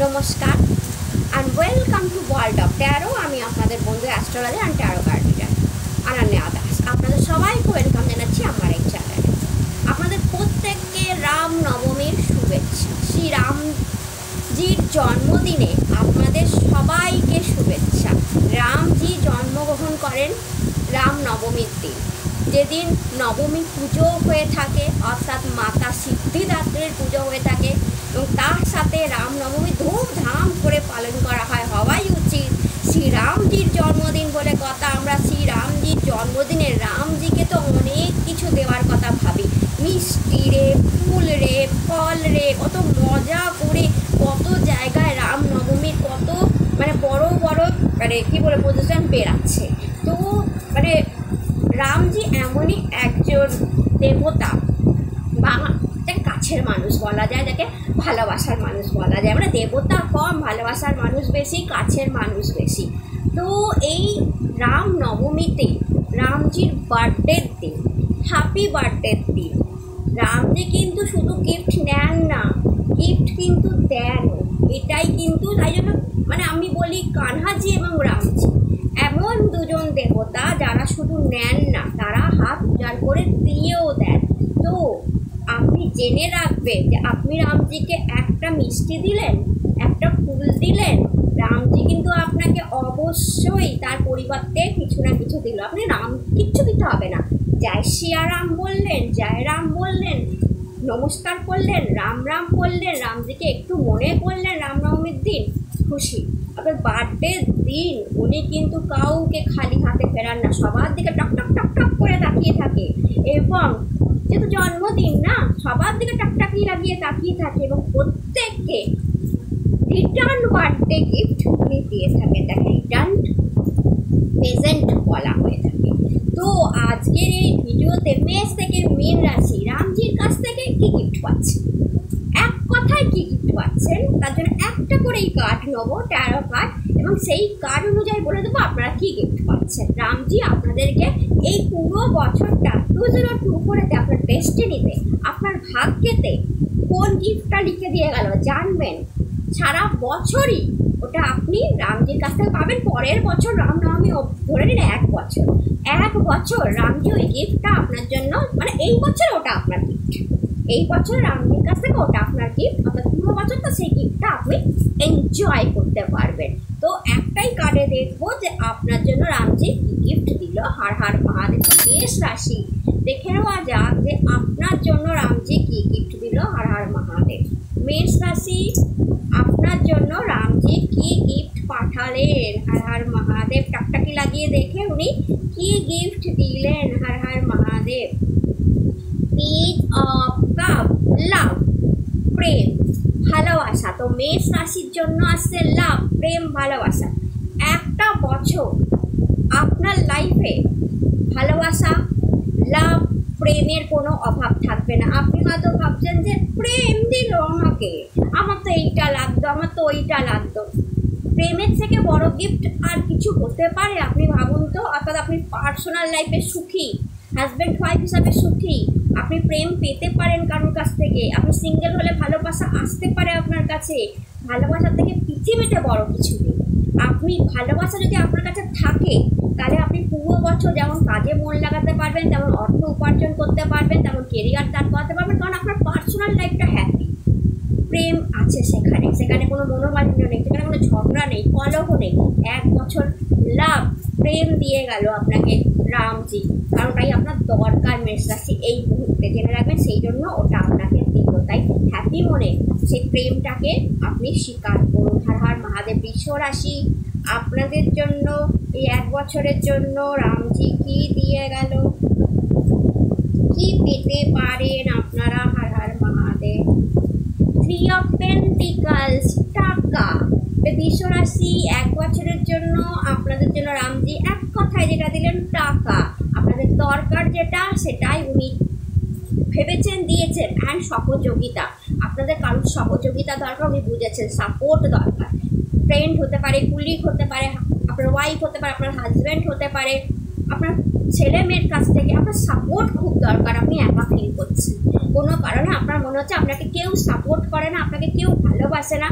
নমস্কার and welcome to world of tarot। আমি আপনাদের বন্ধু astrologer and taro card reader Ananya Das. আপনাদের সবাইকে ওয়েলকাম জানাচ্ছি আমার এই চ্যানেলে। আপনাদের প্রত্যেককে রাম নবমীর শুভেচ্ছা। শ্রী রামজির জন্মদিনে আপনাদের সবাইকে শুভেচ্ছা। রামজি জন্মগ্রহণ করেন রাম নবমীর দিন, যেদিন নবমী পুজো হয়ে থাকে, অর্থাৎ মাতা সিদ্ধিদাত্রীর পুজো হয়ে থাকে, এবং তার সাথে রামনবমী ধুমধাম করে পালন করা হয়। হওয়াই উচিত। শ্রীরামজির জন্মদিন বলে কথা, আমরা শ্রীরামজির জন্মদিনে রামজিকে তো অনেক কিছু দেওয়ার কথা ভাবি। মিষ্টি রে, ফুল রে, ফল রে, কত মজা করে কত জায়গায় রামনবমীর কত বড় বড় কী বলে প্রতিষ্ঠান বেরাচ্ছে। তো রামজি এমনই একজন দেবতা বা যাকে কাছের মানুষ বলা যায়, যাকে ভালোবাসার মানুষ বলা যায়। দেবতা কম, ভালোবাসার মানুষ বেশি, কাছের মানুষ বেশি। তো এই রাম নবমীতে রামজির বার্থডের দিন, হ্যাপি বার্থডের দিন, রামজি কিন্তু শুধু গিফট নেন না, গিফট কিন্তু দেন। এটাই কিন্তু তাই জন্য আমি বলি কানহাজি এবং রামজি এমন দুজন দেবতা যারা শুধু নেন না, তারা হাত উজাড় করে দিয়েও দেন। তো আপনি জেনে রাখবেন যে আপনি রামজিকে একটা মিষ্টি দিলেন, একটা ফুল দিলেন, রামজি কিন্তু আপনাকে অবশ্যই তার পরিবর্তে কিছু না কিছু দিল। আপনি কিচ্ছু দিতে হবে না, জয় সিয়ারাম বললেন, জয় রাম বললেন, নমস্কার করলেন, রাম রাম বললেন, রামজিকে একটু মনে করলেন রামনবমীর দিন, খুশি। আপনার বার্থডে দিন উনি কিন্তু কাউকে খালি হাতে ফেরান না, সবার দিকে টক টক টক টক করে তাকিয়ে থাকে, এবং যেহেতু জন্মদিন না, সবার দিকে টাকটাকি লাগিয়ে তাকিয়ে থাকে, এবং প্রত্যেককে রিটার্ন বার্থডে গিফট উনি দিয়ে থাকেন, তাকে রিটার্ন প্রেজেন্ট বলা হয়ে থাকে। তো আজকের এই ভিডিওতে মেষ থেকে মীন রাশি রামজির কাছ থেকে কি গিফট পাচ্ছেন, এক কথায় কি গিফট পাচ্ছেন, তার জন্য একটা করেই কার্ড নেবো, ট্যারো কার্ড, এবং সেই কার্ড অনুযায়ী বলে দেবো আপনারা কি গিফট পাচ্ছেন। রামজি আপনাদেরকে এই পুরো বছরটা 2024 করেতে আপনার ডেস্টিনিতে, আপনার ভাগ্যেতে কোন গিফটটা লিখে দিয়ে গেল জানবেন। সারা বছরই ওটা আপনি রামজির কাছ থেকে পাবেন। পরের বছর রামনবমী ধরে নিন এক বছর রামজি ওই গিফটটা আপনার জন্য, এই বছর ওটা আপনার গিফট, এই বছর রামজির কাছ থেকে ওটা আপনার গিফট, অর্থাৎ পুরো বছরটা সেই গিফটটা আপনি এনজয় করতে পারবেন। তো একটাই কার্ডে দেখবো যে আপনার জন্য রামজি কি গিফট দিল। হার হার মহাদেব। মেষ রাশি দেখে নেওয়া যাক যে আপনার জন্য রামজি কি গিফট দিল। হার হার মহাদেব। মেষ রাশি আপনার জন্য রামজি কি গিফট পাঠালেন। হার হার মহাদেব। টাকটাকি লাগিয়ে দেখে উনি কি গিফট দিলেন। হার হার মহাদেব। পেজ অফ কাপ, লাভ, প্রেম, ভালোবাসা। তো মেষ রাশির জন্য আসছে লাভ, প্রেম, ভালোবাসা। একটা বছর আপনার লাইফে ভালোবাসা, লাভ, প্রেমের কোনো অভাব থাকবে না। আপনি হয়তো ভাবছেন যে প্রেম দিল আমাকে, আমার তো এইটা লাগতো, আমার তো ওইটা লাগতো। প্রেমের থেকে বড় গিফট আর কিছু হতে পারে? আপনি ভাবুন তো। অর্থাৎ আপনি পার্সোনাল লাইফে সুখী, হাজব্যান্ড ওয়াইফ হিসাবে সুখী, আপনি প্রেম পেতে পারেন কারোর কাছ থেকে। আপনি সিঙ্গেল হলে ভালোবাসা আসতে পারে আপনার কাছে। ভালোবাসার থেকে পৃথিবীতে বড় কিছু নেই। আপনি ভালোবাসা যদি আপনার কাছে থাকে, তাহলে আপনি পুরো বছর যেমন কাজে মন লাগাতে পারবেন, তেমন অর্থ উপার্জন করতে পারবেন, তেমন কেরিয়ার দাঁড় করাতে পারবেন, কারণ আপনার পার্সোনাল লাইফটা হ্যাপি। প্রেম আছে সেখানে কোনো মনোমালিন্য নেই, সেখানে কোনো ঝগড়া নেই, কলহ নেই। এক বছর লাভ, প্রেম দিয়ে গেল আপনাকে রামজি, কারণ তাই আপনার দরকার মেষ রাশি এই মুহূর্তে, জেনে রাখবেন। সেই জন্য ওটা আপনাকে দিল, তাই হ্যাপি মনে সেই প্রেমটাকে আপনি স্বীকার করুন। হার হার মহাদেব। বৃষ রাশি আপনাদের জন্য এই এক বছরের জন্য রামজি কি দিয়ে গেল, কি পেতে পারেন আপনারা। হার হার মহাদেব। থ্রি অফ পেন্টিকলস, টাকা। বৃষ রাশি এক বছরের জন্য আপনাদের জন্য রামজি এক কথায় যেটা দিলেন, টাকা। আপনাদের দরকার যেটা, সেটাই উনি ভেবেছেন, দিয়েছেন। অ্যান্ড সহযোগিতা, আপনাদের কারোর সহযোগিতা দরকার, উনি বুঝেছেন। সাপোর্ট দরকার, ফ্রেন্ড হতে পারে, কুলিগ হতে পারে, আপনার ওয়াইফ হতে পারে, আপনার হাজব্যান্ড হতে পারে, আপনার ছেলে মেয়ের কাছ থেকে আপনার সাপোর্ট খুব দরকার। আপনি একা ফিল করছেন কোনো কারণে, আপনার মনে হচ্ছে আপনাকে কেউ সাপোর্ট করে না, আপনাকে কেউ ভালোবাসে না,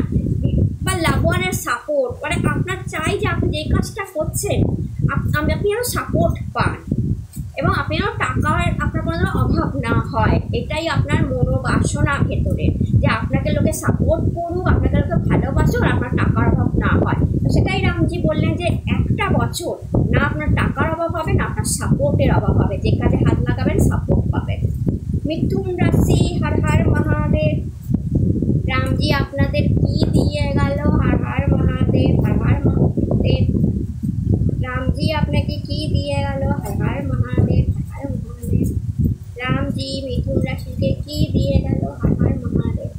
লাভ ওয়ানের সাপোর্ট, মানে আপনার চাই যে আপনি যে কাজটা করছেন আপনি আরও সাপোর্ট পান এবং আপনি আরও টাকার আপনার কোনো অভাব না হয়, এটাই আপনার মনোবাসনা ভেতরে, যে আপনাকে লোকে সাপোর্ট করুক, আপনাকে লোকে ভালোবাসুক আর আপনার টাকার অভাব না হয়। তো সেটাই রামজি বললেন যে একটা বছর না আপনার টাকার অভাব হবে না আপনার সাপোর্টের অভাব হবে, যে কাজে হাত লাগাবেন সাপোর্ট পাবেন। মিথুন রাশি, হর হর মহাদেব। রামজি আপনাদের কি দিয়ে গেল? হর হর মহাদেব, হর হর মহাদেব। রামজি আপনাকে কি দিয়ে গেল? হর হর মহাদেব, হর হর মহাদেব। রামজি মিথুন রাশিকে কি দিয়ে গেল? Har Har Mahadev.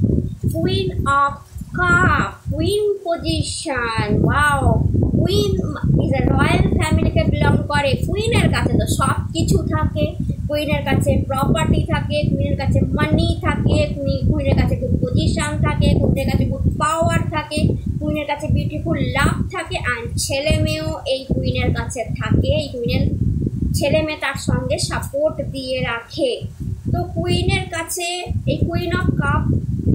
Queen of cup, queen position, wow. Queen is a royal ফ্যামিলিকে বিলং করে। কুইনের কাছে তো সব কিছু থাকে, কুইনের কাছে প্রপার্টি থাকে, কুইনের কাছে মানি থাকে, কুইনের কাছে গুড পজিশন থাকে, কুইনের কাছে গুড পাওয়ার থাকে, কুইনের কাছে বিউটিফুল লাভ থাকে, অ্যান্ড ছেলে মেয়েও এই কুইনের কাছে থাকে। এই কুইনের ছেলে মেয়ে তার সঙ্গে সাপোর্ট দিয়ে রাখে। তো কুইনের কাছে এই কুইন অফ কাপ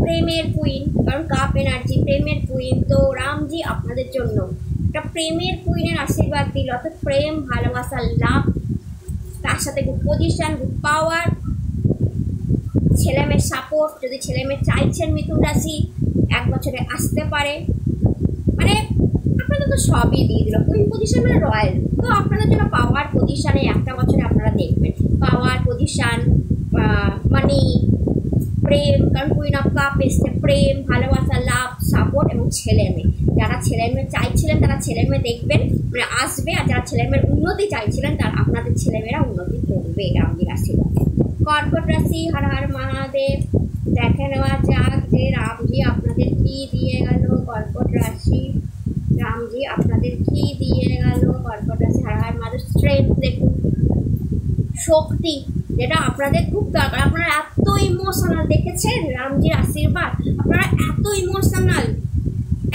প্রেমের কুইন, কারণ কাপ এনার্জি প্রেমের কুইন। তো রামজি আপনাদের জন্য একটা প্রেমের কুইনের আশীর্বাদ দিল, অর্থাৎ প্রেম, ভালোবাসা, লাভ, তার সাথে গুড পজিশন, গুড পাওয়ার, ছেলে মেয়ের সাপোর্ট। যদি ছেলে মেয়ে চাইছেন মিথুন রাশি 1 বছরে আসতে পারে, মানে আপনাদের তো সবই দিয়ে দিল। কুইন পজিশন মানে রয়্যাল, তো আপনাদের জন্য পাওয়ার পজিশানে 1 বছরে আপনারা দেখবেন পাওয়ার পজিশান, মানি, প্রেম, কারণ কুইন অফ কাপ এসছে, প্রেম, ভালোবাসা, লাভ, সাপোর্ট এবং ছেলে মেয়ে। যারা ছেলে মেয়ে চাইছিলেন তারা ছেলে মেয়ে দেখবেন, মানে আসবে, আর যারা ছেলে মেয়ের উন্নতি চাইছিলেন তারা আপনাদের ছেলেমেয়েরা উন্নতি করবে রামজির আশীর্বাদে। কর্কট রাশি, হর হর মহাদেব। দেখে নেওয়া যাক যে রামজি আপনাদের কি দিয়ে গেল। কর্কট রাশি, রামজি আপনাদের কি দিয়ে গেল? কর্কট রাশি, হর হর মহাদেব। স্ট্রেংথ দেখুন, শক্তি, যেটা আপনাদের খুব দরকার। আপনারা এত ইমোশনাল, দেখেছেন রামজির আশীর্বাদ, আপনারা এত ইমোশনাল,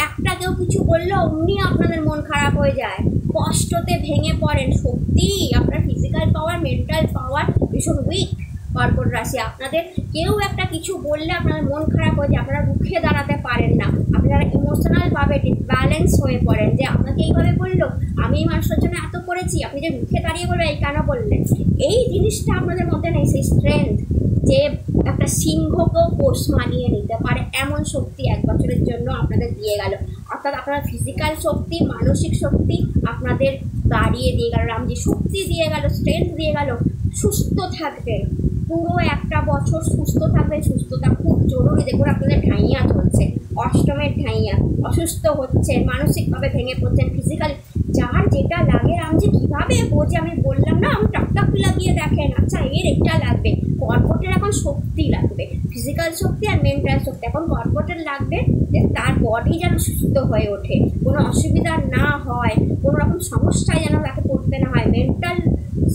একটা কেউ কিছু বললো অমনি আপনাদের মন খারাপ হয়ে যায়, কষ্টতে ভেঙে পড়েন। শক্তি, আপনার ফিজিক্যাল পাওয়ার, মেন্টাল পাওয়ার ভীষণ উইক। কর্কট রাশি, আপনাদের কেউ একটা কিছু বললে আপনাদের মন খারাপ হয়ে যায়, আপনারা রুখে দাঁড়াতে পারেন না, আপনারা ইমোশনালভাবে ডিসব্যালেন্স হয়ে পড়েন, যে আপনাকে এইভাবে বললো, আমি এই মানুষের জন্য এত করেছি, আপনি যে রুখে দাঁড়িয়ে বলবেন এই কেন বললেন, এই জিনিসটা আপনাদের মধ্যে নেই। সেই স্ট্রেংথ, যে একটা সিংহকেও পোষ মানিয়ে নিতে পারে, এমন শক্তি 1 বছরের জন্য আপনাদের দিয়ে গেল। অর্থাৎ আপনার ফিজিক্যাল শক্তি, মানসিক শক্তি আপনাদের দাঁড়িয়ে দিয়ে গেল। রামজি শক্তি দিয়ে গেল, স্ট্রেংথ দিয়ে গেল। সুস্থ থাকবে, পুরো 1 বছর সুস্থ থাকবে। সুস্থতা খুব জরুরি। দেখুন আপনাদের ঢাইয়া চলছে, অষ্টমের ঢাইয়া, অসুস্থ হচ্ছে, মানসিকভাবে ভেঙে পড়ছেন, ফিজিক্যালি যার যেটা লাগে রামজি কীভাবে বোঝে, আমি বললাম না, আমি টাক লাগিয়ে দেখেন, আচ্ছা এর এটা লাগবে। কর্কটের এখন শক্তি লাগবে, ফিজিক্যাল শক্তি আর মেন্টাল শক্তি এখন কর্কটের লাগবে, যে তার বডি যেন সুস্থ হয়ে ওঠে, কোনো অসুবিধা না হয়, কোনো রকম সমস্যায় যেন তাকে পড়তে না হয়, মেন্টাল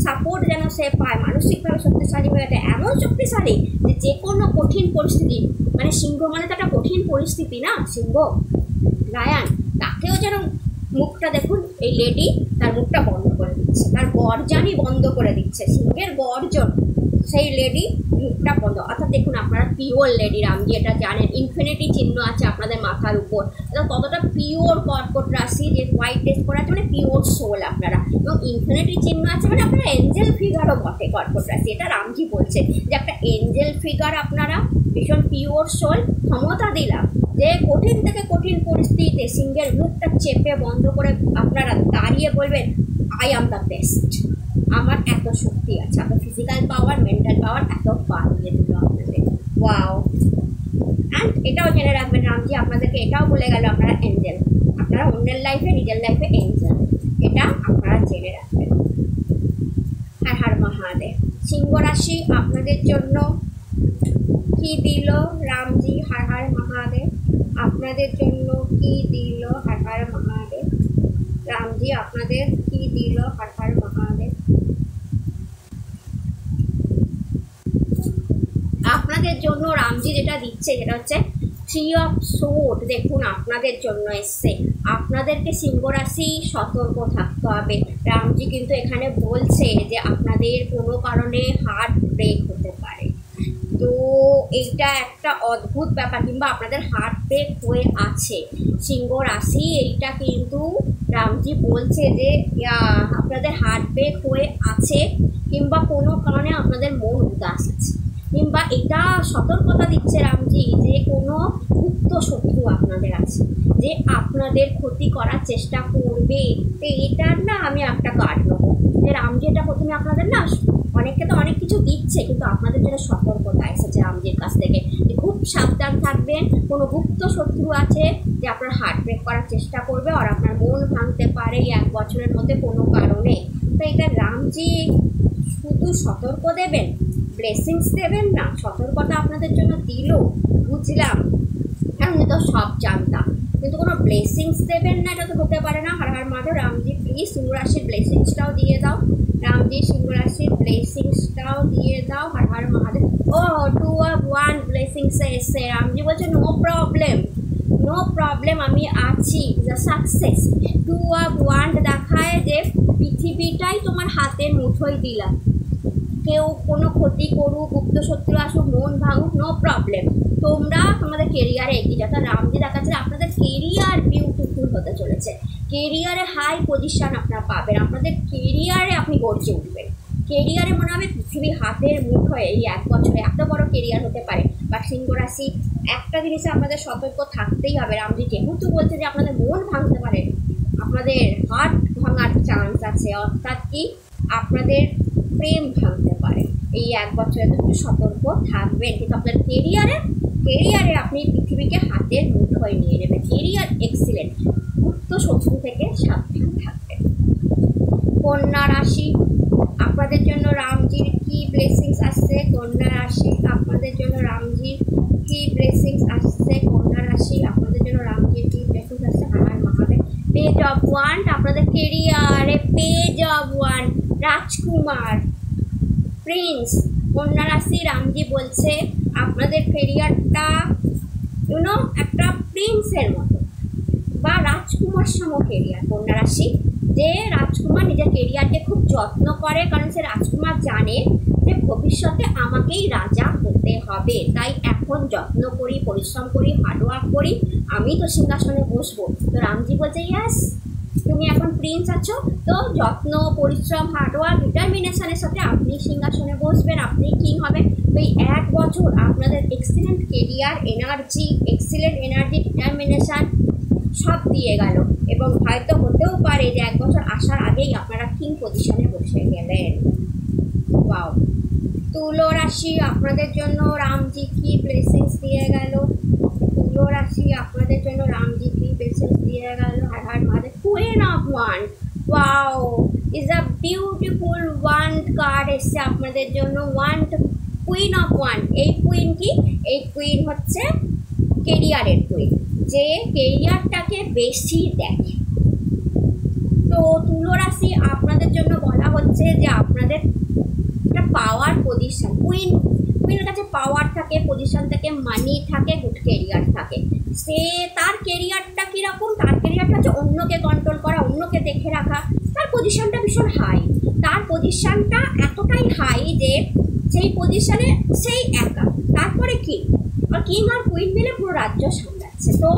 সাপোর্ট যেন সে পায়, মানসিকভাবে শক্তিশালী হয়ে ওঠে, এমন শক্তিশালী যে কোনো কঠিন পরিস্থিতি, মানে সিংহ মানে তো একটা কঠিন পরিস্থিতি না, সিংহ লায়ন, তাকেও যেন মুখটা দেখুন, এই লেডি তার মুখটা বন্ধ করে দিচ্ছে, তার গর্জনই বন্ধ করে দিচ্ছে, সিংহের গর্জন, সেই লেডি মুখটা বন্ধ। অর্থাৎ দেখুন আপনারা পিওর লেডি, রামজি এটা জানেন, ইনফিনিটি চিহ্ন আছে আপনাদের মাথার উপর, কতটা পিওর কর্কট রাশি, যে হোয়াইট ড্রেস পরে আছে মানে পিওর সোল আপনারা, এবং ইনফিনিটি চিহ্ন আছে মানে আপনারা এঞ্জেল ফিগারও বটে কর্কট রাশি, এটা রামজি বলছে যে একটা এঞ্জেল ফিগার আপনারা, ভীষণ পিওর সোল। ক্ষমতা দিলাম যে কঠিন থেকে কঠিন পরিস্থিতিতে সিংহের মুখটা চেপে বন্ধ করে আপনারা দাঁড়িয়ে বলবেন আই অ্যাম দ্য বেস্ট, আমার এত শক্তি আছে, আপনার ফিজিক্যাল পাওয়ার, মেন্টাল পাওয়ার এত বাড়িয়ে দিল আপনাদের। ওয়াও। অ্যান্ড এটাও জেনে রাখবেন রামজি আপনাদেরকে এটাও বলে গেল আপনারা এঞ্জেল, আপনারা অন্যের লাইফে নিজের লাইফে এঞ্জেল, এটা আপনারা জেনে রাখবেন। হর হর মহাদেব। সিংহ রাশি আপনাদের জন্য কি দিল রামজি? হর হর মহাদেব। আপনাদের জন্য কি দিল? হর হর মহাদেব। রামজি আপনাদের কি দিল? হর হর মহাদেব। আপনাদের জন্য রামজি যেটা দিচ্ছে সেটা হচ্ছে 3 অফ সোর্ড। দেখুন আপনাদের জন্য এসছে, আপনাদেরকে সিংহ রাশি সতর্ক থাকতে হবে। রামজি কিন্তু এখানে বলছে যে আপনাদের কোনো কারণে হার্ট ব্রেক হতে পারে, তো এইটা একটা অদ্ভুত ব্যাপার, কিংবা আপনাদের হার্ট ব্রেক হয়ে আছে সিংহ রাশি, এইটা কিন্তু রামজি বলছে যে আপনাদের হার্ট ব্রেক হয়ে আছে, কিংবা কোনো কারণে আপনাদের মন উদাস আছে, কিংবা এটা সতর্কতা দিচ্ছে রামজি যে কোনো গুপ্ত শত্রু আপনাদের আছে যে আপনাদের ক্ষতি করার চেষ্টা করবে। তো এটার না আমি একটা কার্ড নেবো যে রামজি এটা প্রথমে আপনাদের না অনেককে তো অনেক কিছু দিচ্ছে, কিন্তু আপনাদের জন্য সতর্কতা এসেছে রামজির কাছ থেকে যে খুব সাবধান থাকবেন, কোনো গুপ্ত শত্রু আছে যে আপনার হার্ট ব্রেক করার চেষ্টা করবে আর আপনার মন ভাঙতে পারে এই 1 বছরের মধ্যে কোনো কারণে। তো এটা রামজি শুধু সতর্ক দেবেন, ব্লেসিংস দেবেন না, সতর্কতা আপনাদের জন্য দিল বুঝলাম, আমি তো সব জানতাম, কিন্তু কোনো ব্লেসিংস দেবেন না এটা তো হতে পারে না। হর হর মহাদেব। রামজি প্লিজ সিংহ রাশির ব্লেসিংসটাও দিয়ে দাও, রামজি সিংহ রাশির ব্লেসিংসটাও দিয়ে দাও। হর হর মহাদেব। ও 2 of 1 ব্লেসিংস এসে রামজি বলছে নো প্রবলেম, নো প্রবলেম, আমি আছি, সাকসেস। 2 of 1 দেখায় যে পৃথিবীটাই তোমার হাতের মুঠোয় দিলাম, কেউ কোনো ক্ষতি করুক, গুপ্ত শত্রু আসুক, মন ভাঙুক, নো প্রবলেম, তোমরা তোমাদের কেরিয়ারে এগিয়ে যাও। রামজি দেখাচ্ছে আপনাদের কেরিয়ার বিউটিফুল হতে চলেছে, কেরিয়ারে হাই পজিশন আপনারা পাবেন, আপনাদের কেরিয়ারে আপনি গর্জে উঠবেন, কেরিয়ারে মনে হবে পৃথিবী হাতের মুঠোয়। এই 1 বছরে এত বড় কেরিয়ার হতে পারে। বাট সিংহ রাশি একটা জিনিসে আপনাদের সতর্ক থাকতেই হবে, রামজি যেহেতু বলছে যে আপনাদের মন ভাঙতে পারে, আপনাদের হার্ট ভাঙার চান্স আছে, অর্থাৎ কি আপনাদের প্রেম ভাঙতে পারে। এই 1 বছরে তো একটু সতর্ক থাকবেন, কিন্তু আপনার কেরিয়ারে আপনি পৃথিবীকে হাতের মুঠোয় নিয়ে নেবেন, কেরিয়ার এক্সিলেন্ট, গুপ্ত শত্রু থেকে সাবধান থাকবেন। কন্যা রাশি আপনাদের জন্য রামজির কি ব্লেসিংস আসছে? কন্যা রাশি আপনাদের জন্য রামজির কি ব্লেসিংস আসছে? কন্যা রাশি আপনাদের জন্য রামজির কি ব্লেসিংস আসছে? আমার মহাদেব। পেজ অফ ওয়ান্ড আপনাদের কেরিয়ারে, page of wand, Rajkumar, Prince. কন্যা রাশি রামজি বলছে আপনাদের কেরিয়ারটা একটা প্রিন্সের মতো বা রাজকুমার সম কেরিয়ার। কন্যা রাশি যে রাজকুমার নিজের কেরিয়ারকে খুব যত্ন করে, কারণ সে রাজকুমার জানে যে ভবিষ্যতে আমাকেই রাজা হতে হবে, তাই এখন যত্ন করি, পরিশ্রম করি, হার্ডওয়ার্ক করি, আমি তো সিংহাসনে বসবো। তো রামজি বলছে ইয়াস তুমি এখন প্রিন্স আছো, তো যত্ন, পরিশ্রম, হার্ডওয়ার্ক, ডিটারমিনেশনের সাথে আপনি সিংহাসনে বসবেন, আপনি কিং হবেন। তো এই 1 বছর আপনাদের excellent career energy, excellent energy, determination সব দিয়ে গেল, এবং হয়তো হতেও পারে যে 1 বছর আসার আগেই আপনারা কিং পজিশনে বসে গেলেন। ওয়াও। তুলো রাশি আপনাদের জন্য রামজি কি ব্লেসিংস দিয়ে গেল? তুলো রাশি আপনাদের জন্য রামজি কি ব্লেসিংস দিয়ে গেল? Har Har Mahadev. Queen of wand, wow, is a beautiful wand card এসছে আপনাদের জন্য। Wand, queen of wand. এই কুইন কি? এই কুইন হচ্ছে কেরিয়ারের কুইন, যে কেরিয়ারটাকে বেশি দেখে। তো তুলো রাশি আপনাদের জন্য বলা হচ্ছে যে আপনাদের একটা পাওয়ার পজিশন, কুইনের কাছে পাওয়ার থাকে, পজিশন থাকে, মানি থাকে, গুড কেরিয়ার থাকে। সে তার কেরিয়ারটা কীরকম? তার কেরিয়ারটা হচ্ছে অন্যকে কন্ট্রোল করা, অন্যকে দেখে রাখা। তার পজিশনটা ভীষণ হাই, তার পজিশনটা এতটাই হাই যে সেই পজিশনে সেই একা, তারপরে কিং, আর কিং আর কুইন মিলে পুরো রাজ্য সামলাচ্ছে। তো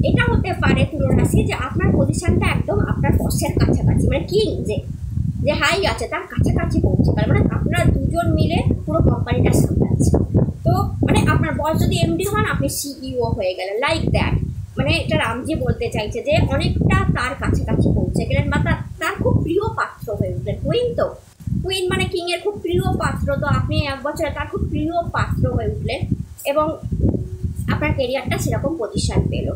এটা হতে পারে তুলো রাশি যে আপনার পজিশনটা একদম আপনার বসের কাছাকাছি, মানে কিং যে হাই আছে তার কাছাকাছি পৌঁছে গেল, মানে আপনারা দুজন মিলে পুরো কোম্পানিটা সামলাচ্ছে। তো মানে আপনার বস যদি এমডি হন, আপনি সিইও হয়ে গেলেন, লাইক দ্যাট। মানে এটা রামজি বলতে চাইছে যে অনেকটা তার কাছাকাছি পৌঁছে গেলেন, বা তার খুব প্রিয় পাত্র হয়ে উঠলেন। কুইন তো, কুইন মানে কিংয়ের খুব প্রিয় পাত্র, তো আপনি 1 বছরে তার খুব প্রিয় পাত্র হয়ে উঠলেন, এবং আপনার কেরিয়ারটা সেরকম পজিশন পেল।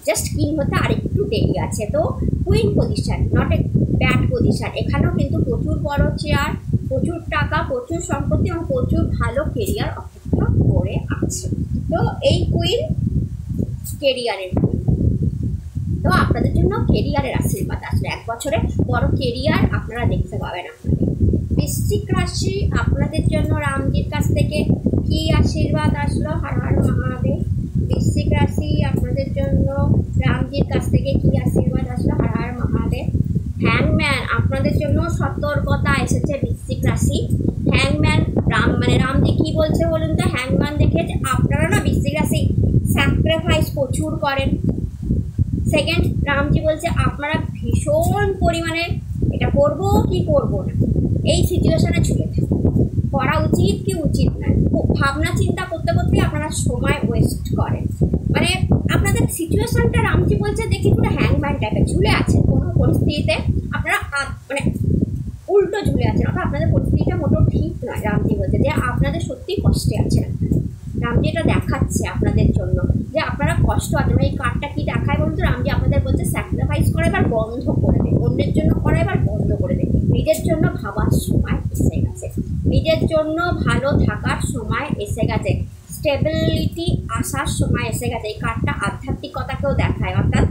জাস্ট কিং হতে আরেকটু দেরি আছে। তো queen position, not a bad position. এখানেও কিন্তু প্রচুর বড় চেয়ার, প্রচুর টাকা, প্রচুর সম্পত্তি এবং প্রচুর ভালো কেরিয়ার অপেক্ষা করে আছে। তো এই কুইন কেরিয়ারের কুইন, তো আপনাদের জন্য কেরিয়ারের আশীর্বাদ আসলে 1 বছরে বড় কেরিয়ার আপনারা দেখতে পাবেন। আপনাদের বৃশ্চিক রাশি আপনাদের জন্য রামজির কাছ থেকে কি আশীর্বাদ আসলো? হর হর মহাদেব। বৃশ্চিক রাশি আপনাদের জন্য রামজির কাছ থেকে কি আশীর্বাদ আসলো? হর হর মহাদেব। হ্যাংম্যান আপনাদের জন্য সতর্কতা এসেছে বৃশ্চিক রাশি। হ্যাংম্যান রামজি কি বলছে বলুন তো? হ্যাংম্যান প্রচুর করেন। সেকেন্ড, রামজি বলছে আপনারা ভীষণ পরিমাণে এটা করব কি করব না এই সিচুয়েশানে ঝুলে থাকেন, করা উচিত কি উচিত না ভাবনা চিন্তা করতে করতেই আপনারা সময় ওয়েস্ট করেন। মানে আপনাদের সিচুয়েশানটা রামজি বলছে দেখি পুরো হ্যাংম্যান টাইপের ঝুলে আছেন, কোনো পরিস্থিতিতে আপনারা মানে উল্টো ঝুলে আছেন, অর্থাৎ আপনাদের পরিস্থিতিটা মোটেও ঠিক নয়। রামজি বলছে যে আপনাদের সত্যি কষ্টে আছেন, রামজি এটা দেখাচ্ছে আপনাদের জন্য যে আপনারা কষ্ট আছেন। এই কার্ডটা কি দেখায় বলুন তো? রামজি আপনাদের বলছে স্যাক্রিফাইস করা এবার বন্ধ করে দেয়, অন্যের জন্য করা এবার বন্ধ করে দেয়, নিজের জন্য ভাবার সময় এসে গেছে, নিজের জন্য ভালো থাকার সময় এসে গেছে, স্টেবিলিটি আসার সময় এসে গেছে। এই কার্ডটা আধ্যাত্মিকতাকেও দেখায়, অর্থাৎ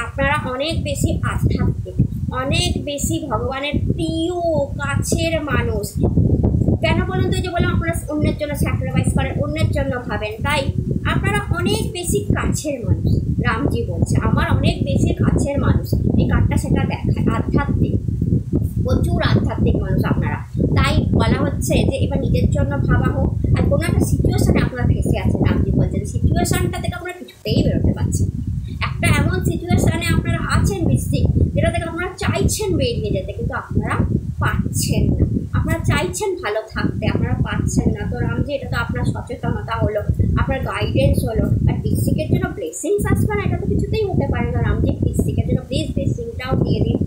আপনারা অনেক বেশি আধ্যাত্মিক, অনেক বেশি ভগবানের প্রিয় কাছের মানুষ। কেন বলুন তো? যে বললাম আপনারা অন্যের জন্য স্যাক্রিফাইস করেন, অন্যের জন্য ভাবেন, তাই আপনারা অনেক বেশি কাছের মানুষ। রামজি বলছে আমার অনেক বেশি কাছের মানুষ, এই কার্ডটা সেটা দেখায়, আধ্যাত্মিক, প্রচুর আধ্যাত্মিক মানুষ আপনারা। তাই বলা হচ্ছে যে এবার নিজের জন্য ভাবা হোক। আর কোনো একটা সিচুয়েশানে আপনারা ফেসে আছেন, রামজি বলছেন সিচুয়েশানটা থেকে আপনারা কিছুতেই বেরোতে পারছেন। একটা এমন সিচুয়েশানে আপনারা আছেন বৃশ্চিক, যেটা থেকে আপনারা চাইছেন বেরিয়ে যেতে, কিন্তু আপনারা পাচ্ছেন না। আপনারা চাইছেন ভালো থাকতে, আপনারা পাচ্ছেন না। তো রামজি এটা তো আপনার সচেতনতা হলো, আপনার গাইডেন্স হলো। আর বৃশ্চিকের জন্য ব্লেসিংস আসবে না, এটা তো কিছুতেই হতে পারে না। রামজি বৃশ্চিকের জন্য প্লিজ ব্লেসিংটাও দিয়ে দিন,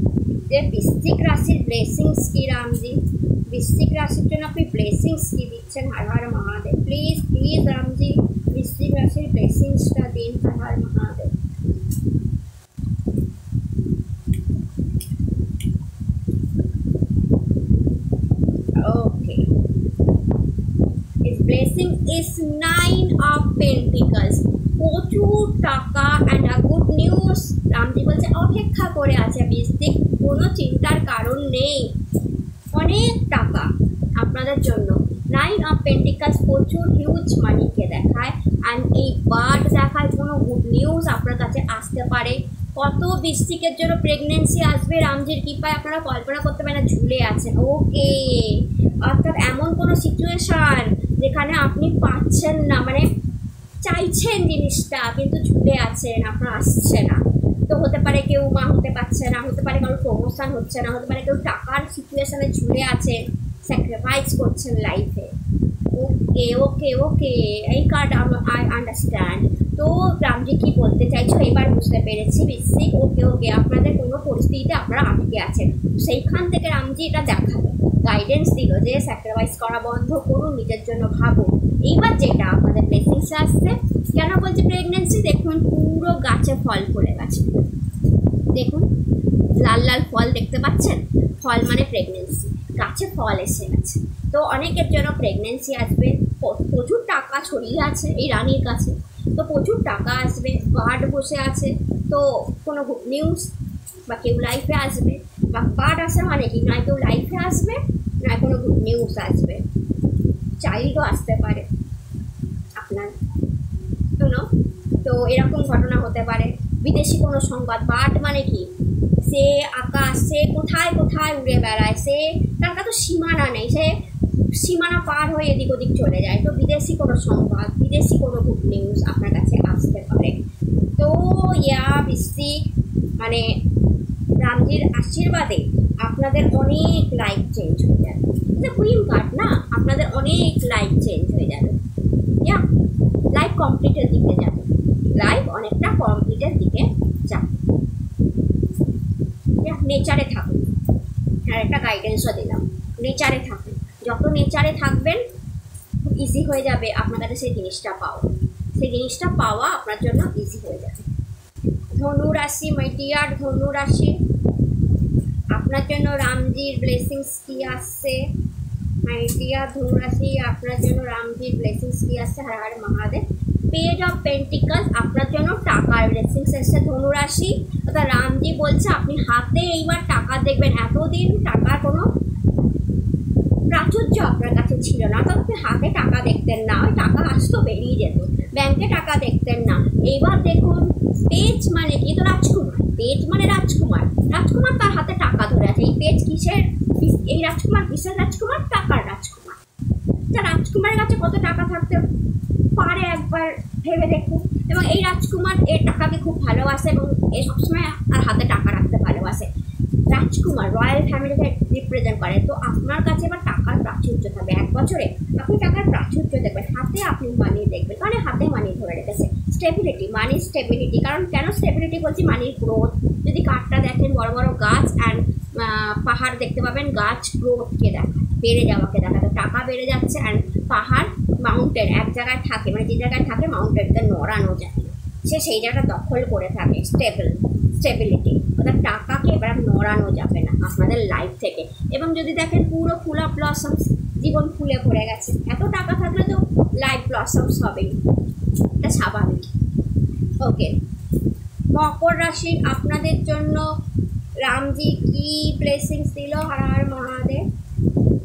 যে বৃশ্চিক রাশির ব্লেসিংস কি রামজি, বৃশ্চিক রাশির জন্য আপনি ব্লেসিংস কি দিচ্ছেন? হর হর মহাদেব। প্লিজ প্লিজ রামজি বৃশ্চিক রাশির ব্লেসিংসটা দিন। হর Har Mahadev. Okay. His blessing is 9 of Pentacles. প্রচুর টাকা and a good news. Ramji বলছে অপেক্ষা করে আছে বৃশ্চিক, কোনো চিন্তার কারণ নেই, অনেক টাকা আপনাদের জন্য। 9 অফ পেন্টিকালস প্রচুর হিউজ মানিকে দেখায়, অ্যান্ড এই বার্ড দেখায় কোনো গুড নিউজ আপনার কাছে আসতে পারে। কত বৃশ্চিকের জন্য প্রেগনেন্সি আসবে রামজির কৃপায় আপনারা কল্পনা করতে পারেন না, ঝুলে আছেন। ওকে, অর্থাৎ এমন কোনো সিচুয়েশান যেখানে আপনি পাচ্ছেন না, মানে চাইছেন জিনিসটা কিন্তু ঝুলে আছেন, আপনার আসছে না। তো হতে পারে কেউ মা হতে পারছে না, হতে পারে কারোর প্রমোশন হচ্ছে না, হতে পারে কেউ টাকার সিচুয়েশানে ঝুলে আছেন, স্যাক্রিফাইস করছেন লাইফে। ওকে ওকে ওকে, এই কার্ড আই আন্ডারস্ট্যান্ড। তো রামজি কী বলতে চাইছো এবার বুঝতে পেরেছি বৃশ্চিক। ওকে ওকে, আপনাদের কোনো পরিস্থিতিতে আপনারা আটকে আছেন, সেইখান থেকে রামজি এটা দেখালো, গাইডেন্স দিল যে স্যাক্রিফাইস করা বন্ধ করুন, নিজের জন্য ভাবুন। এইবার যেটা আপনাদের ব্লেসিংসে আসছে, কেন বলছি প্রেগনেন্সি, দেখুন পুরো গাছে ফল পড়ে গেছে, দেখুন লাল লাল ফল দেখতে পাচ্ছেন, ফল মানে প্রেগনেন্সি, গাছে ফল এসে গেছে। তো অনেকের জন্য প্রেগনেন্সি আসবে, প্রচুর টাকা ছড়িয়ে আছে এই রানীর কাছে, তো প্রচুর টাকা আসবে। কার্ড বসে আছে, তো কোনো গুড নিউজ বা কেউ লাইফে আসবে, বা কার্ড আসে মানে কি নয় কেউ লাইফে আসবে, নয় কোনো গুড নিউজ আসবে, চাইল্ডও আসতে পারে আপনার শুনো। তো এরকম ঘটনা হতে পারে। বিদেশি কোনো সংবাদ, বার্ড মানে কি, সে আকাশ, সে কোথায় কোথায় উড়ে বেড়ায়, সে তার কাছে সীমানা নেই, সে সীমানা পার হয়ে এদিক ওদিক চলে যায়। তো বিদেশি কোনো সংবাদ, বিদেশি কোনো গুড নিউজ আপনার কাছে আসতে পারে। তো বৃশ্চিক মানে রামজির আশীর্বাদে আপনাদের অনেক লাইফ চেঞ্জ হয়ে যাবে। এটা কুইন কার্ড না, আপনাদের অনেক লাইফ চেঞ্জ হয়ে যাবে, লাইফ কমপ্লিটের দিকে যাবে, লাইফ অনেকটা কমপ্লিটের দিকে যাবে। নেচারে থাকুন, আর একটা গাইডেন্সও দিলাম, নেচারে থাকুন। যত নেচারে থাকবেন খুব ইজি হয়ে যাবে আপনার কাছে সেই জিনিসটা পাওয়া, সেই জিনিসটা পাওয়া আপনার জন্য ইজি হয়ে যাবে। ধনু রাশি, মাই ডিয়ার ধনু রাশি, আপনার জন্য রামজির ব্লেসিংস কি আসছে? মাই ডিয়ার ধনু রাশি, আপনার জন্য রামজির ব্লেসিংস কি আসছে? হর Har Mahadev. Page of pentacles আপনার জন্য টাকার ব্লেসিংস এসছে ধনু রাশি। অর্থাৎ রামজি বলছে আপনি হাতে এইবার টাকা দেখবেন, এতদিন টাকার কোনো প্রাচুর্য আপনার কাছে ছিল না, অর্থাৎ আপনি হাতে টাকা দেখতেন না, ওই টাকা আসতো বেরিয়ে যেত, ব্যাংকে টাকা দেখতেন না। এইবার দেখুন পেজ মানে কি, তো রাজকুমার, পেজ মানে রাজকুমার, রাজকুমার তার হাতে টাকা ধরে আছে। এই পেজ কিসের, এই রাজকুমার কিসের রাজকুমার? টাকার রাজকুমার। তা রাজকুমারের কাছে কত টাকা থাকতে পারে একবার ভেবে দেখুন। এবং এই রাজকুমার এর টাকাকে খুব ভালোবাসে এবং এ সবসময় আর হাতে টাকা রাখতে ভালোবাসে। রাজকুমার রয়্যাল ফ্যামিলিকে রিপ্রেজেন্ট করে। তো আপনার কাছে এবার টাকার প্রাচুর্য থাকবে। 1 বছরে আপনি টাকার প্রাচুর্য দেখবেন, হাতে আপনি মানি দেখবেন, কারণ হাতে মানি ধরে রেখেছে। স্টেবিলিটি, মানি স্টেবিলিটি, কারণ কেন স্টেবিলিটি বলছি, মানির গ্রোথ। যদি কার্ডটা দেখেন, বড় বড় গাছ অ্যান্ড পাহাড় দেখতে পাবেন, গাছ গ্রোথকে দেখায়, বেড়ে যাওয়াকে দেখায়। তো টাকা বেড়ে যাচ্ছে অ্যান্ড পাহাড় মাউন্টেন এক জায়গায় থাকে, মানে যে জায়গায় থাকে মাউন্টেনকে নড়ানো যায় না, সে সেই জায়গাটা দখল করে থাকে। স্টেবিলিটি, অর্থাৎ টাকাকে এবার নড়ানো যাবে না আপনাদের লাইফ থেকে। এবং যদি দেখেন পুরো ফুল অফ ব্লসমস, জীবন ফুলে ভরে গেছে, এত টাকা থাকলে তো লাইফ ব্লসমস হবেই, এটা স্বাভাবিক। ওকে, মকর রাশি আপনাদের জন্য রামজি কি ব্লেসিংস দিল? হর হর মহাদেব।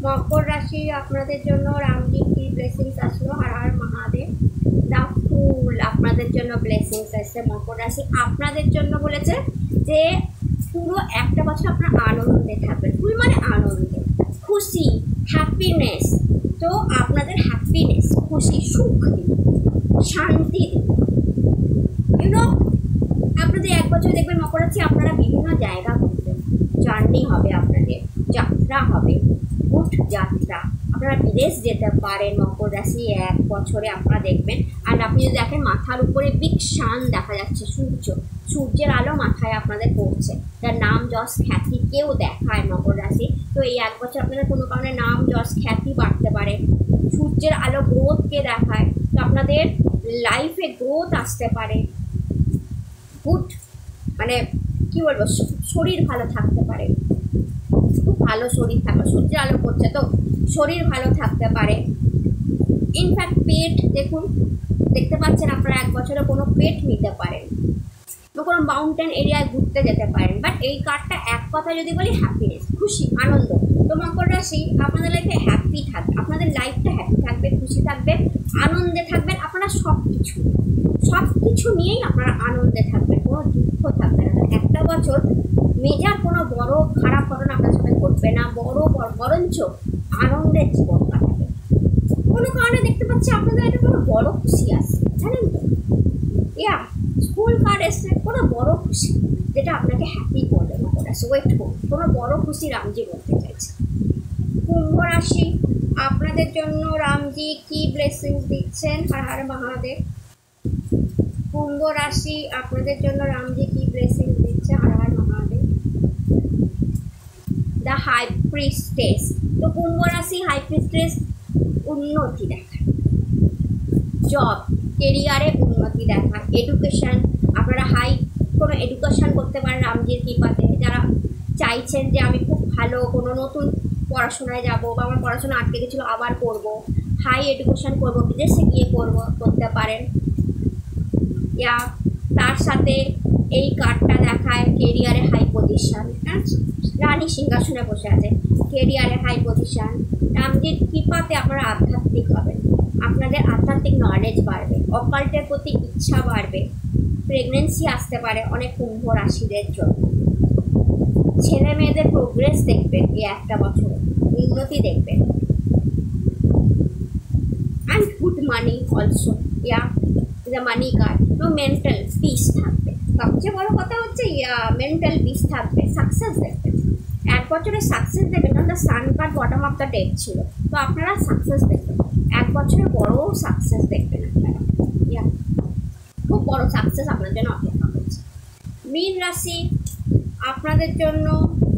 মকর রাশি আপনাদের জন্য রামজি কি ব্লেসিংস আসলো? হর হর মহাদেব। দা ফুল আপনাদের জন্য ব্লেসিংস আসছে। মকর রাশি আপনাদের জন্য বলেছে যে পুরো একটা বছর আপনার আনন্দে থাকবেন। ফুল মানে আনন্দে, খুশি, হ্যাপিনেস। তো আপনাদের হ্যাপিনেস, খুশি, সুখ, শান্তি, ইউনো আপনাদের 1 বছর দেখবেন মকর রাশি আপনারা বিভিন্ন জায়গা ঘুরবেন, জার্নি হবে, আপনাদের যাত্রা হবে, গুড যাত্রা। আপনারা বিদেশ যেতে পারেন মকর রাশি 1 বছরে আপনারা দেখবেন। আর আপনি যদি দেখেন মাথার উপরে বিগ শান দেখা যাচ্ছে, সূর্যের আলো মাথায় আপনাদের পড়ছে, যার নাম যশ খ্যাতি কেউ দেখায় মকর রাশি। তো এই 1 বছর আপনাদের কোনো কারণে নাম যশ খ্যাতি বাড়তে পারে, সূর্যের আলো গ্রোথকে দেখায়। তো আপনাদের লাইফে গ্রোথ আসতে পারে, গুড মানে কী বলবো, শরীর ভালো থাকতে পারে, খুব ভালো শরীর থাকবে, সূর্যের আলো পড়ছে তো শরীর ভালো থাকতে পারে। ইনফ্যাক্ট পেট দেখুন, দেখতে পাচ্ছেন আপনারা 1 বছরে কোনো পেট নিতে পারেন, বা কোনো মাউন্টেন এরিয়ায় ঘুরতে যেতে পারেন। বাট এই কার্ডটা এক কথা যদি বলি, হ্যাপিনেস, খুশি, আনন্দ। তো মকর রাশি আপনাদের লাইফে হ্যাপি থাকবে, আপনাদের লাইফটা হ্যাপি থাকবে, খুশি থাকবে, আনন্দে থাকবেন। আপনারা সব কিছু নিয়েই আপনারা আনন্দে থাকবেন, কোনো দুঃখ থাকবে না। একটা বছর মেজার কোনো বড় খারাপ ঘটনা আপনার সাথে ঘটবে না, বরঞ্চ আনন্দের জীবন কাটাবে। কোনো কারণে দেখতে পাচ্ছি আপনাদের একটা কোনো বড় খুশি আসছে, জানেন তো? স্কুল কার্ড এসছে, কোনো বড় খুশি যেটা আপনাকে হ্যাপি করবে মকর রাশি। ওয়েট করুন, কোনো বড় খুশি রামজি বলতে চাইছে। কুম্ভ রাশি আপনাদের জন্য রামজি কি ব্লেসিংস দিচ্ছেন? হর হর মহাদেব। কুম্ভ রাশি আপনাদের জন্য রামজি কি ব্লেসিংস দিচ্ছে? Har Har Mahadev. The high priestess. তো কুম্ভ রাশি হাই প্রিস্টেস উন্নতি দেখায়, জব কেরিয়ারে উন্নতি দেখায়, এডুকেশন, আপনারা কোনো এডুকেশন করতে পারেন রামজির কৃপাতে। যারা চাইছেন যে আমি খুব ভালো কোনো নতুন পড়াশোনায় যাব, বা আমার পড়াশোনা আটকে গেছিলো আবার করব, হাই এডুকেশন করব, বিদেশে গিয়ে করতে পারেন। তার সাথে এই কার্ডটা দেখায় কেরিয়ারে হাই পজিশন, রানী সিংহাসনে বসে আছে, কেরিয়ারে হাই পজিশন। রামজির কৃপাতে আপনারা আধ্যাত্মিক হবেন, আপনাদের আধ্যাত্মিক নলেজ বাড়বে, অকাল্টের প্রতি ইচ্ছা বাড়বে, প্রেগনেন্সি আসতে পারে অনেক কুম্ভ রাশিদের জন্য। ছেলে মেয়েদের প্রোগ্রেস দেখবেন এই একটা বছরে, উন্নতি দেখবেন, and good money also, the money card. এবং মেন্টাল পিস থাকবে, সবচেয়ে বড় কথা হচ্ছে মেন্টাল পিস থাকবে, সাকসেস দেখবেন 1 বছরে, সাকসেস দেখবেন। কারণ the sun card bottom of the deck ছিল, তো আপনারা সাকসেস দেখবেন 1 বছরে, বড় সাকসেস দেখবেন আপনারা, খুব বড় সাকসেস আপনার জন্য অপেক্ষা করছে। মীন রাশি আপনাদের জন্য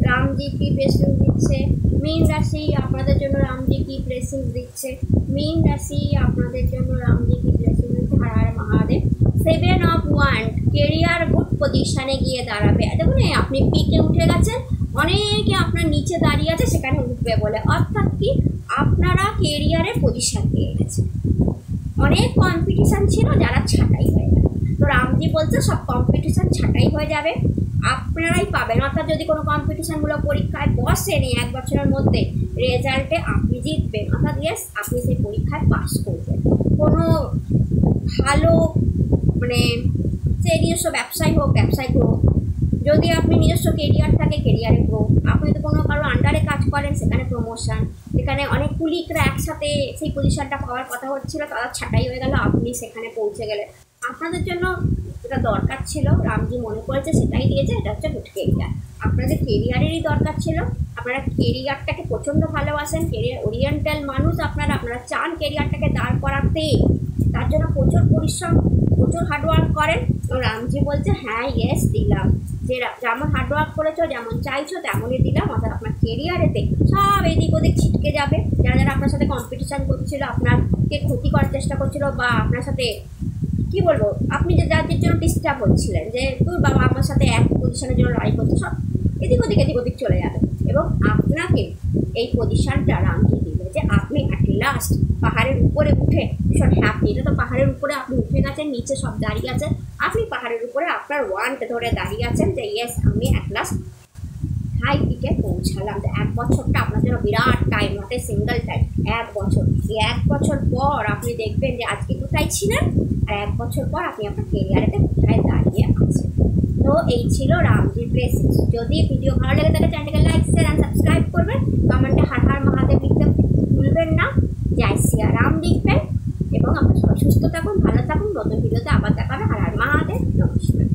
রামজি কি ব্লেসিংস দিচ্ছে? মীন রাশি আপনাদের জন্য রামজি কি ব্লেসিংস দিচ্ছে? মীন রাশি আপনাদের জন্য রামজি কি ব্লেসিংস দিচ্ছে? Har Har Mahadev. 7 of wand, career good পজিশনে গিয়ে দাঁড়াবে। দেখুন আপনি পিকে উঠে গেছেন, অনেকে আপনার নিচে দাঁড়িয়ে আছে, সেখানে উঠবে বলে, অর্থাৎ কি আপনারা কেরিয়ারে পজিশন পেয়ে গেছেন। অনেক কম্পিটিশান ছিল, যারা ছাঁটাই হয়ে গেল। তো রামজি বলছে সব কম্পিটিশান ছাঁটাই হয়ে যাবে, আপনারাই পাবেন। অর্থাৎ যদি কোনো কম্পিটিশানগুলো পরীক্ষায় বসেন 1 বছরের মধ্যে, রেজাল্টে আপনি জিতবেন, অর্থাৎ ইয়েস আপনি সেই পরীক্ষায় পাস করবেন। কোনো ভালো মানে সে নিজস্ব ব্যবসায় হোক, ব্যবসায় গ্রোথ, যদি আপনি নিজস্ব কেরিয়ার থাকে, কেরিয়ারে গ্রোথ, আপনি যদি কোনো কারো আন্ডারে কাজ করেন, সেখানে প্রমোশন, যেখানে অনেক কুলিকরা একসাথে সেই পজিশনটা পাওয়ার কথা হচ্ছিল, তারা ছাঁটাই হয়ে গেল, আপনি সেখানে পৌঁছে গেলেন, আপনাদের জন্য যেটা দরকার ছিল রামজি মনে করেছে সেটাই দিয়েছে, এটা হচ্ছে গুড কেরিয়ার। আপনাদের কেরিয়ারেরই দরকার ছিল, আপনারা কেরিয়ারটাকে প্রচণ্ড ভালোবাসেন, কেরিয়ার ওরিয়েন্টাল মানুষ আপনারা, আপনারা চান কেরিয়ারটাকে দাঁড় করাতে, তার জন্য প্রচুর পরিশ্রম, প্রচুর হার্ডওয়ার্ক করেন। রামজি বলছে হ্যাঁ ইয়েস দিলাম, যে যেমন হার্ডওয়ার্ক করেছো, যেমন চাইছো তেমনই দিলাম। অর্থাৎ আপনার কেরিয়ারেতে সব এদিক ওদিক ছিটকে যাবে, যারা যারা আপনার সাথে কম্পিটিশান করছিল, আপনাকে ক্ষতি করার চেষ্টা করছিল, বা আপনার সাথে কী বলবো, আপনি যে যাদের জন্য ডিস্টার্ব হচ্ছিলেন, যে তোর বাবা আমার সাথে এক পজিশনের জন্য লড়াই করছে, সব এদিক ওদিক চলে যাবে। এবং আপনাকে এই পজিশানটা রামজি দিল যে আপনি অ্যাট লাস্ট পাহাড়ের উপরে উঠে ভীষণ হ্যাপি। এটা তো পাহাড়ের উপরে আপনি উঠে গেছেন, নিচে সব দাঁড়িয়ে আছেন, আপনি পাহাড়ের উপরে আপনার ওয়ানকে ধরে দাঁড়িয়ে আছেন যে ইয়েস আমি অ্যাট লাস্ট হাই পিকে পৌঁছালাম। তো 1 বছরটা আপনার জন্য বিরাট time, not a single time, 1 বছর। এই 1 বছর পর আপনি দেখবেন যে আজকে কোথায় ছিলেন, আর 1 বছর পর আপনি আপনার কেরিয়ারেতে কোথায় দাঁড়িয়ে আছেন। তো এই ছিল রামজির ব্লেসিংস। যদি ভিডিও ভালো লেগে থাকে চ্যানেলটাকে লাইক শেয়ার অ্যান্ড সাবস্ক্রাইব করবেন, কমেন্টে হর হর মহাদেব লিখতে ভুলবেন না, জয় সিয়া রাম লিখবেন। এবং আপনার সবাই সুস্থ থাকুন, ভালো থাকুন, নতুন ভিডিওতে আবার দেখা হবে। হর হর মহাদেব, নমস্কার।